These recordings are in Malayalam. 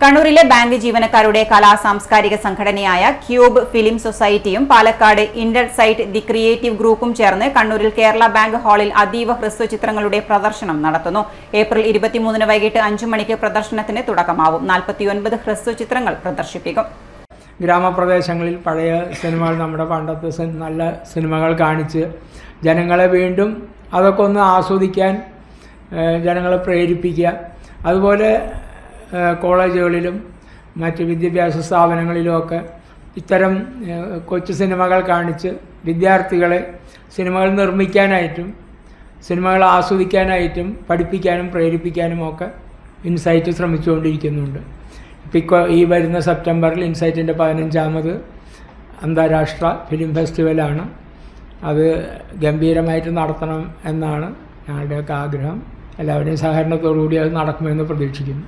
കണ്ണൂരിലെ ബാങ്ക് ജീവനക്കാരുടെ കലാ-സാംസ്കാരിക സംഘടനയായ ക്യൂബ് ഫിലിം സൊസൈറ്റിയും Palakkad inter site the creative ഗ്രൂപ്പും ചേർന്ന് കണ്ണൂരിൽ കേരള ബാങ്ക് ഹാളിൽ അതീവ ഹ്രസ്വചിത്രങ്ങളുടെ പ്രദർശനം നടത്തുന്നു. ഏപ്രിൽ 23 വൈകിട്ട് 5 മണിക്ക് പ്രദർശനത്തിന് തുടക്കമാവും. 49 ഹ്രസ്വചിത്രങ്ങൾ പ്രദർശിപ്പിക്കും. ഗ്രാമപ്രദേശങ്ങളിൽ പഴയ സിനിമകൾ, നമ്മുടെ പണ്ടത്തെ നല്ല സിനിമകൾ കാണിച്ച് ജനങ്ങളെ വീണ്ടും അതൊക്കെ ഒന്ന് ആസ്വദിക്കാൻ ജനങ്ങളെ പ്രേരിപ്പിക്കുക. അതുപോലെ കോളേജുകളിലും മറ്റ് വിദ്യാഭ്യാസ സ്ഥാപനങ്ങളിലുമൊക്കെ ഇത്തരം കൊച്ചു സിനിമകൾ കാണിച്ച് വിദ്യാർത്ഥികളെ സിനിമകൾ നിർമ്മിക്കാനായിട്ടും സിനിമകൾ ആസ്വദിക്കാനായിട്ടും പഠിപ്പിക്കാനും പ്രേരിപ്പിക്കാനും ഒക്കെ ഇൻസൈറ്റ് ശ്രമിച്ചുകൊണ്ടിരിക്കുന്നുണ്ട്. ഇപ്പോൾ ഈ വരുന്ന സെപ്റ്റംബറിൽ ഇൻസൈറ്റിൻ്റെ 15ാമത് അന്താരാഷ്ട്ര ഫിലിം ഫെസ്റ്റിവലാണ്. അത് ഗംഭീരമായിട്ട് നടത്തണം എന്നാണ് ഞങ്ങളുടെയൊക്കെ ആഗ്രഹം. എല്ലാവരുടെയും സഹകരണത്തോടുകൂടി അത് നടക്കുമെന്ന് പ്രതീക്ഷിക്കുന്നു.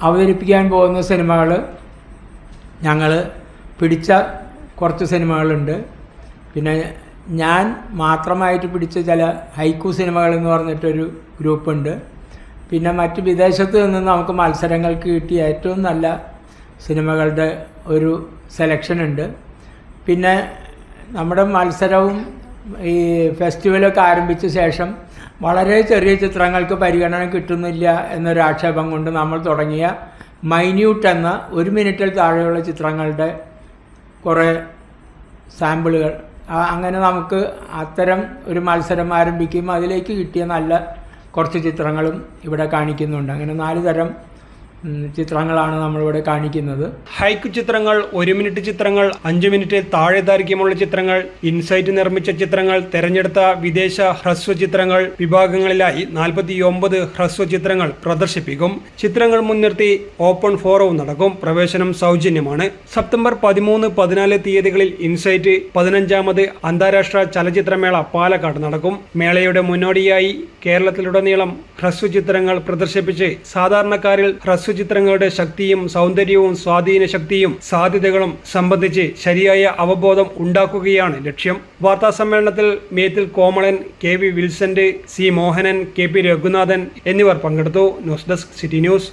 അവതരിപ്പിക്കാൻ പോകുന്ന സിനിമകൾ ഞങ്ങൾ പിടിച്ച കുറച്ച് സിനിമകളുണ്ട്. പിന്നെ ഞാൻ മാത്രമായിട്ട് പിടിച്ച ചില ഹൈക്കു സിനിമകൾ എന്ന് പറഞ്ഞിട്ടൊരു ഗ്രൂപ്പുണ്ട്. പിന്നെ മറ്റ് വിദേശത്ത് നിന്ന് നമുക്ക് മത്സരങ്ങൾക്ക് കിട്ടിയ ഏറ്റവും നല്ല സിനിമകളുടെ ഒരു സെലക്ഷൻ ഉണ്ട്. പിന്നെ നമ്മുടെ മത്സരവും ഈ ഫെസ്റ്റിവലൊക്കെ ആരംഭിച്ച ശേഷം വളരെ ചെറിയ ചിത്രങ്ങൾക്ക് പരിഗണന കിട്ടുന്നില്ല എന്നൊരു ആക്ഷേപം കൊണ്ട് നമ്മൾ തുടങ്ങിയ മൈന്യൂട്ട് എന്ന 1 മിനിറ്റിൽ താഴെയുള്ള ചിത്രങ്ങളുടെ കുറേ സാമ്പിളുകൾ, അങ്ങനെ നമുക്ക് അത്തരം ഒരു മത്സരം ആരംഭിക്കും. അതിലേക്ക് കിട്ടിയ നല്ല കുറച്ച് ചിത്രങ്ങളും ഇവിടെ കാണിക്കുന്നുണ്ട്. അങ്ങനെ 4 തരം ചിത്രങ്ങളാണ് നമ്മളിവിടെ കാണിക്കുന്നത്. ഹൈക്കു ചിത്രങ്ങൾ, 1 മിനിറ്റ് ചിത്രങ്ങൾ, 5 മിനിറ്റ് താഴെ ദൈർഘ്യമുള്ള ചിത്രങ്ങൾ, ഇൻസൈറ്റ് നിർമ്മിച്ച ചിത്രങ്ങൾ, തെരഞ്ഞെടുത്ത വിദേശ ഹ്രസ്വ ചിത്രങ്ങൾ വിഭാഗങ്ങളിലായി 49 ഹ്രസ്വ ചിത്രങ്ങൾ പ്രദർശിപ്പിക്കും. ചിത്രങ്ങൾ മുൻനിർത്തി ഓപ്പൺ ഫോറവും നടക്കും. പ്രവേശനം സൗജന്യമാണ്. സെപ്റ്റംബർ 13, 14 തീയതികളിൽ ഇൻസൈറ്റ് 15ാമത് അന്താരാഷ്ട്ര ചലച്ചിത്രമേള പാലക്കാട് നടക്കും. മേളയുടെ മുന്നോടിയായി കേരളത്തിലുടനീളം ഹ്രസ്വ ചിത്രങ്ങൾ പ്രദർശിപ്പിച്ച് സാധാരണക്കാരിൽ ഹ്രസ്വചിത്രങ്ങളുടെ ശക്തിയും സൗന്ദര്യവും സ്വാധീന ശക്തിയും സാധ്യതകളും സംബന്ധിച്ച് ശരിയായ അവബോധം ഉണ്ടാക്കുകയാണ് ലക്ഷ്യം. വാർത്താ സമ്മേളനത്തിൽ മേത്തിൽ Komalan, KV വിൽസന്റ്, C Mohanan, KP Raghunathan എന്നിവർ പങ്കെടുത്തു. News desk, city news.